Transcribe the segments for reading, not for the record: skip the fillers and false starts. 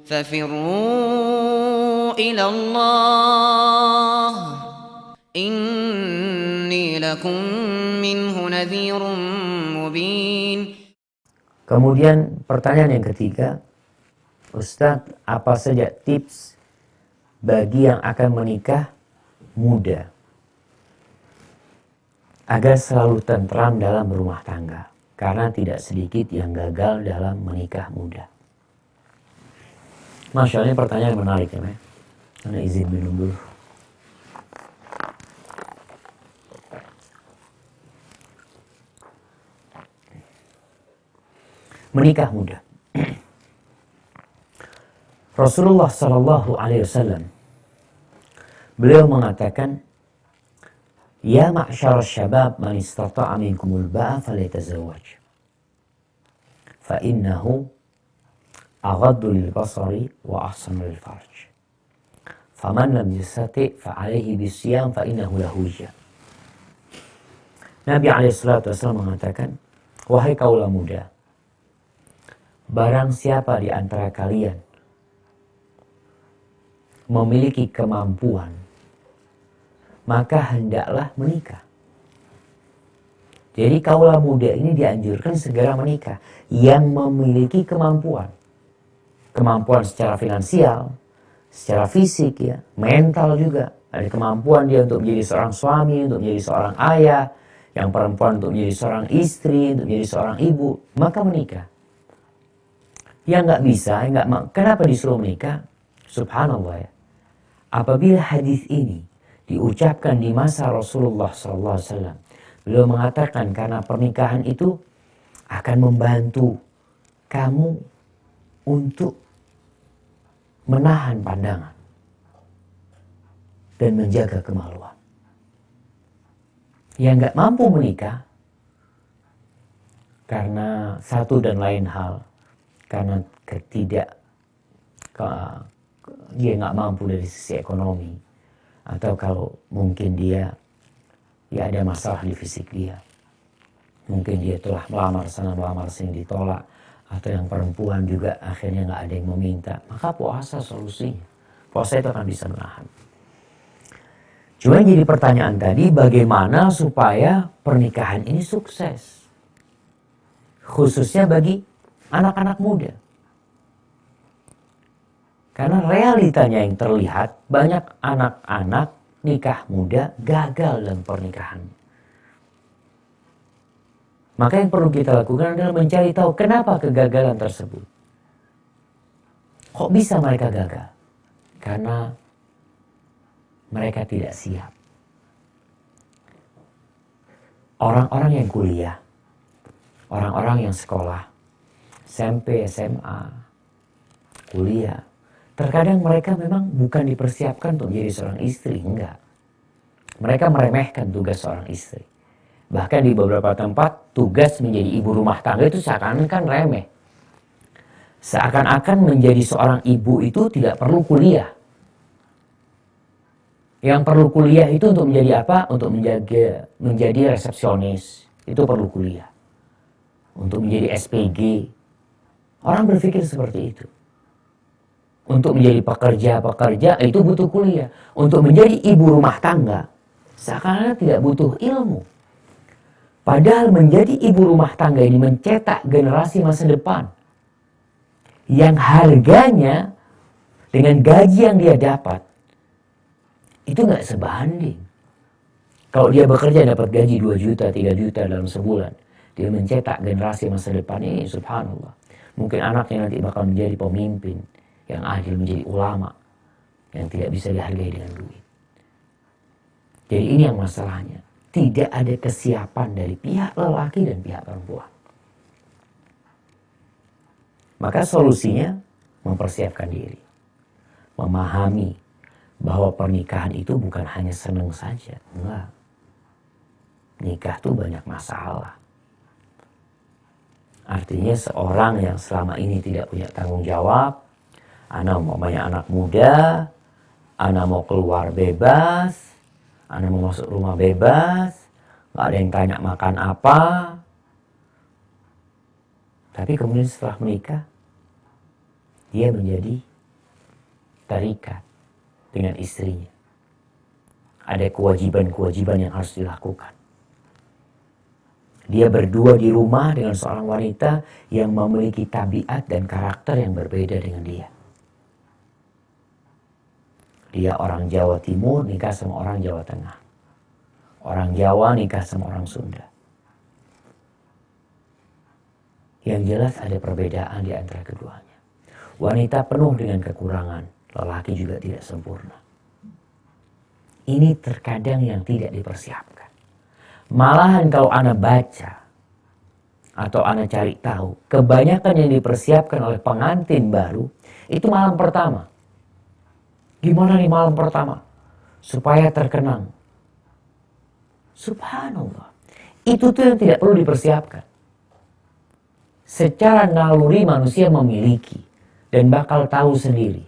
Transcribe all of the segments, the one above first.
ففروا إلى الله إني لكم منه نذير مبين. Kemudian pertanyaan yang ketiga, Ustadz, apa saja tips bagi yang akan menikah muda agar selalu tentram dalam berumah tangga? Karena tidak sedikit yang gagal dalam menikah muda. Masya Allah, ini pertanyaan menarik ya, Mas. Anda izin minum dulu. Menikah muda. Rasulullah Sallallahu Alaihi Wasallam, beliau mengatakan, Ya ma'syar syabab man istata'a minkumul ba'a falyatazawwaj. Fa innahu aghaddu lil basari wa ahsanu lil farj. Faman lam yastati' fa alaihi bisiyam fa innahu lahu wija. Nabi alaihi salatu wasallam mengatakan, wahai kaula muda, barang siapa di antara kalian memiliki kemampuan, maka hendaklah menikah. Jadi kaula muda ini dianjurkan segera menikah. Yang memiliki kemampuan. Kemampuan secara finansial, secara fisik ya, mental juga. Ada kemampuan dia untuk menjadi seorang suami, untuk menjadi seorang ayah. Yang perempuan untuk menjadi seorang istri, untuk menjadi seorang ibu. Maka menikah. Yang nggak bisa, kenapa disuruh menikah? Subhanallah ya. Apabila hadis ini diucapkan di masa Rasulullah SAW, beliau mengatakan karena pernikahan itu akan membantu kamu untuk menahan pandangan dan menjaga kemaluan. Yang nggak mampu menikah karena satu dan lain hal, karena dia nggak mampu dari sisi ekonomi, atau kalau mungkin dia ya ada masalah di fisik dia, mungkin dia telah melamar sana melamar sini ditolak, atau yang perempuan juga akhirnya nggak ada yang meminta, maka puasa solusinya. Puasa itu akan bisa menahan. Cuma jadi pertanyaan tadi, bagaimana supaya pernikahan ini sukses, khususnya bagi anak-anak muda. Karena realitanya yang terlihat, banyak anak-anak nikah muda gagal dalam pernikahan. Maka yang perlu kita lakukan adalah mencari tahu kenapa kegagalan tersebut. Kok bisa mereka gagal? Karena mereka tidak siap. Orang-orang yang kuliah, orang-orang yang sekolah, SMP, SMA, kuliah, terkadang mereka memang bukan dipersiapkan untuk menjadi seorang istri, enggak. Mereka meremehkan tugas seorang istri. Bahkan di beberapa tempat, tugas menjadi ibu rumah tangga itu seakan-akan remeh. Seakan-akan menjadi seorang ibu itu tidak perlu kuliah. Yang perlu kuliah itu untuk menjadi apa? Untuk menjadi resepsionis. Itu perlu kuliah. Untuk menjadi SPG. Orang berpikir seperti itu. Untuk menjadi pekerja itu butuh kuliah. Untuk menjadi ibu rumah tangga, seakan-akan tidak butuh ilmu. Padahal menjadi ibu rumah tangga ini mencetak generasi masa depan. Yang harganya dengan gaji yang dia dapat, itu gak sebanding. Kalau dia bekerja dapat gaji 2 juta, 3 juta dalam sebulan, dia mencetak generasi masa depan ini, subhanallah. Mungkin anaknya nanti bakal menjadi pemimpin yang adil, menjadi ulama yang tidak bisa dihargai dengan duit. Jadi ini yang masalahnya. Tidak ada kesiapan dari pihak lelaki dan pihak perempuan. Maka solusinya mempersiapkan diri. Memahami bahwa pernikahan itu bukan hanya senang saja. Enggak. Nikah itu banyak masalah. Artinya seorang yang selama ini tidak punya tanggung jawab, Ana umpamanya anak muda, Ana mau keluar bebas, Ana mau masuk rumah bebas, gak ada yang tanya makan apa. Tapi kemudian setelah menikah, dia menjadi terikat dengan istrinya. Ada kewajiban-kewajiban yang harus dilakukan. Dia berdua di rumah dengan seorang wanita yang memiliki tabiat dan karakter yang berbeda dengan dia. Dia orang Jawa Timur nikah sama orang Jawa Tengah. Orang Jawa nikah sama orang Sunda. Yang jelas ada perbedaan di antara keduanya. Wanita penuh dengan kekurangan, lelaki juga tidak sempurna. Ini terkadang yang tidak dipersiapkan. Malahan kalau Anda baca atau Anda cari tahu, kebanyakan yang dipersiapkan oleh pengantin baru itu malam pertama. Gimana nih malam pertama? Supaya terkenang. Subhanallah. Itu tuh yang tidak perlu dipersiapkan. Secara naluri manusia memiliki dan bakal tahu sendiri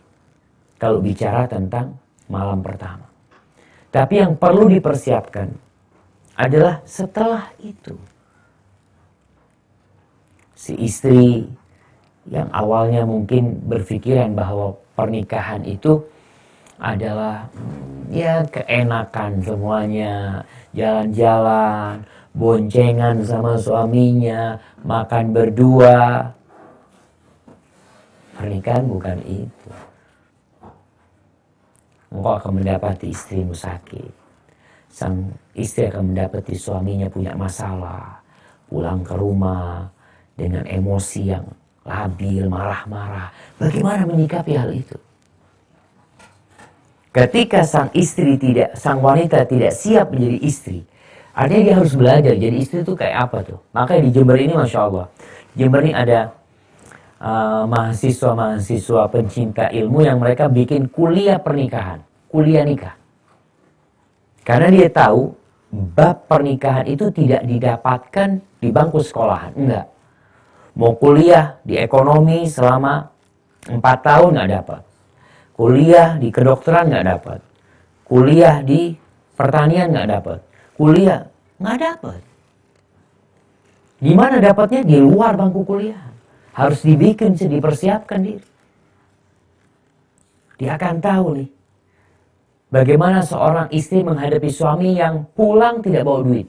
kalau bicara tentang malam pertama. Tapi yang perlu dipersiapkan adalah setelah itu. Si istri yang awalnya mungkin berpikiran bahwa pernikahan itu adalah ya keenakan semuanya, jalan-jalan, boncengan sama suaminya, makan berdua. Pernikahan bukan itu. Engkau akan mendapati istrimu sakit. Sang istri akan mendapati suaminya punya masalah. Pulang ke rumah dengan emosi yang labil, marah-marah. Bagaimana menyikapi hal itu? Ketika sang wanita tidak siap menjadi istri, artinya dia harus belajar jadi istri itu kayak apa tuh. Makanya di Jember ini Masya Allah, Jember ini ada mahasiswa-mahasiswa pencinta ilmu yang mereka bikin kuliah pernikahan, kuliah nikah. Karena dia tahu bab pernikahan itu tidak didapatkan di bangku sekolahan, enggak. Mau kuliah di ekonomi selama 4 tahun nggak dapat. Kuliah di kedokteran nggak dapat. Kuliah di pertanian nggak dapat. Kuliah nggak dapat. Di mana dapatnya? Di luar bangku kuliah. Harus dibikin, dipersiapkan diri. Dia akan tahu nih. Bagaimana seorang istri menghadapi suami yang pulang tidak bawa duit.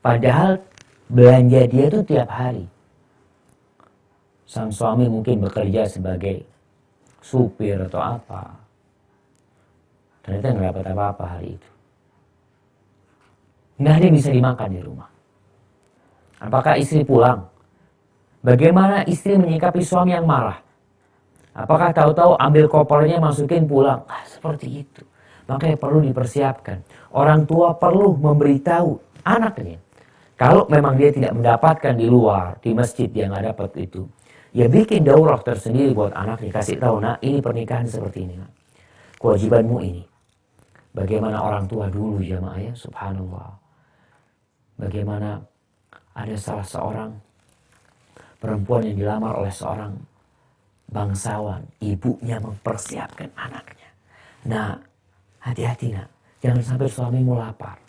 Padahal belanja dia itu tiap hari. Sang suami mungkin bekerja sebagai supir atau apa. Ternyata nggak dapat apa-apa hari itu. Nggak ada yang bisa dimakan di rumah. Apakah istri pulang? Bagaimana istri menyikapi suami yang marah? Apakah tahu-tahu ambil kopernya masukin pulang? Seperti itu. Makanya perlu dipersiapkan. Orang tua perlu memberitahu anaknya. Kalau memang dia tidak mendapatkan di luar, di masjid dia nggak dapat itu. Ya bikin daurah tersendiri buat anaknya. Kasih tahu, nak ini pernikahan seperti ini. Nak. Kewajibanmu ini. Bagaimana orang tua dulu jamaah ya, subhanallah. Bagaimana ada salah seorang perempuan yang dilamar oleh seorang bangsawan. Ibunya mempersiapkan anaknya. Nah, hati-hati nak. Jangan sampai suamimu lapar.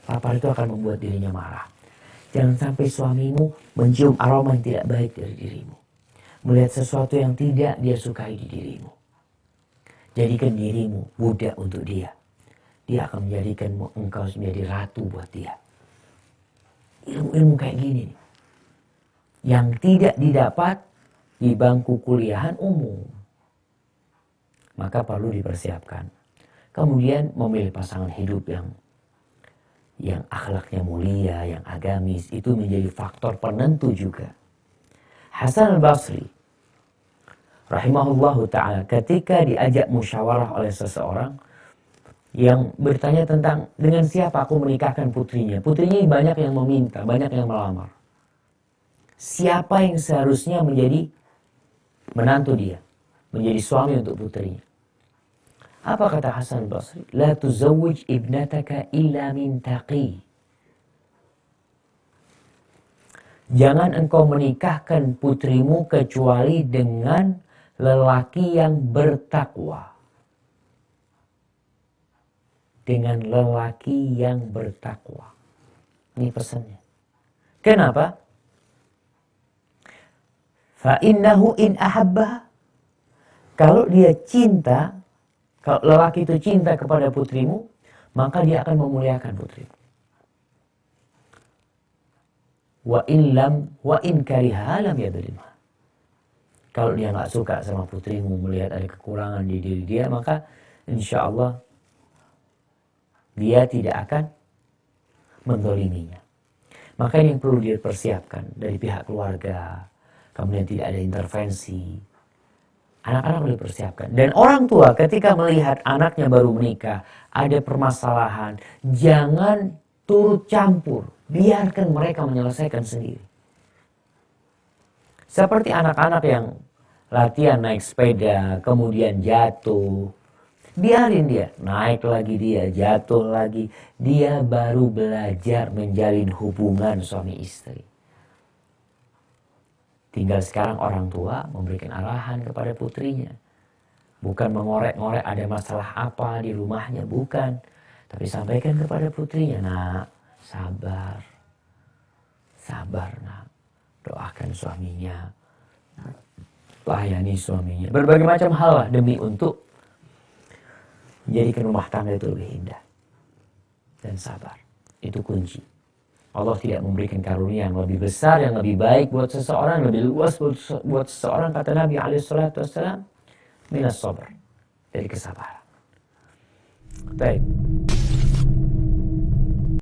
Lapar itu akan membuat dirinya marah. Jangan sampai suamimu mencium aroma yang tidak baik dari dirimu. Melihat sesuatu yang tidak dia sukai di dirimu. Jadikan dirimu budak untuk dia. Dia akan menjadikanmu engkau menjadi ratu buat dia. Ilmu-ilmu kayak gini nih. Yang tidak didapat di bangku kuliahan umum. Maka perlu dipersiapkan. Kemudian memilih pasangan hidup yang akhlaknya mulia, yang agamis, itu menjadi faktor penentu juga. Hasan al-Basri rahimahullahu ta'ala ketika diajak musyawarah oleh seseorang yang bertanya tentang dengan siapa aku menikahkan putrinya. Putrinya banyak yang meminta, banyak yang melamar. Siapa yang seharusnya menjadi menantu dia, menjadi suami untuk putrinya? Apa kata Hasan al-Basri? La tuzawwij ibnataka illa min taqi. Jangan engkau menikahkan putrimu kecuali dengan lelaki yang bertakwa. Dengan lelaki yang bertakwa. Ini pesannya. Kenapa? Fa innahu in ahabbaha. Kalau dia cinta, kalau lelaki itu cinta kepada putrimu, maka dia akan memuliakan putrimu. Wa in kariha lam yadhlimha. Kalau dia nggak suka sama putrimu, melihat ada kekurangan di diri dia, maka insya Allah dia tidak akan mendoliminya. Maka ini yang perlu dia persiapkan dari pihak keluarga. Kemudian tidak ada intervensi. Anak-anak boleh persiapkan. Dan orang tua ketika melihat anaknya baru menikah, ada permasalahan, jangan turut campur. Biarkan mereka menyelesaikan sendiri. Seperti anak-anak yang latihan naik sepeda, kemudian jatuh. Biarin dia, naik lagi dia, jatuh lagi. Dia baru belajar menjalin hubungan suami istri. Tinggal sekarang orang tua memberikan arahan kepada putrinya. Bukan mengorek-ngorek ada masalah apa di rumahnya, bukan. Tapi sampaikan kepada putrinya, nak, sabar. Sabar, nak. Doakan suaminya. Layani suaminya. Berbagai macam hal lah demi untuk menjadikan rumah tangga itu lebih indah. Dan sabar. Itu kunci. Allah tidak memberikan karunia yang lebih besar, yang lebih baik buat seseorang, lebih luas buat seseorang, kata Nabi SAW, minas sabar, dari kesabaran. Baik.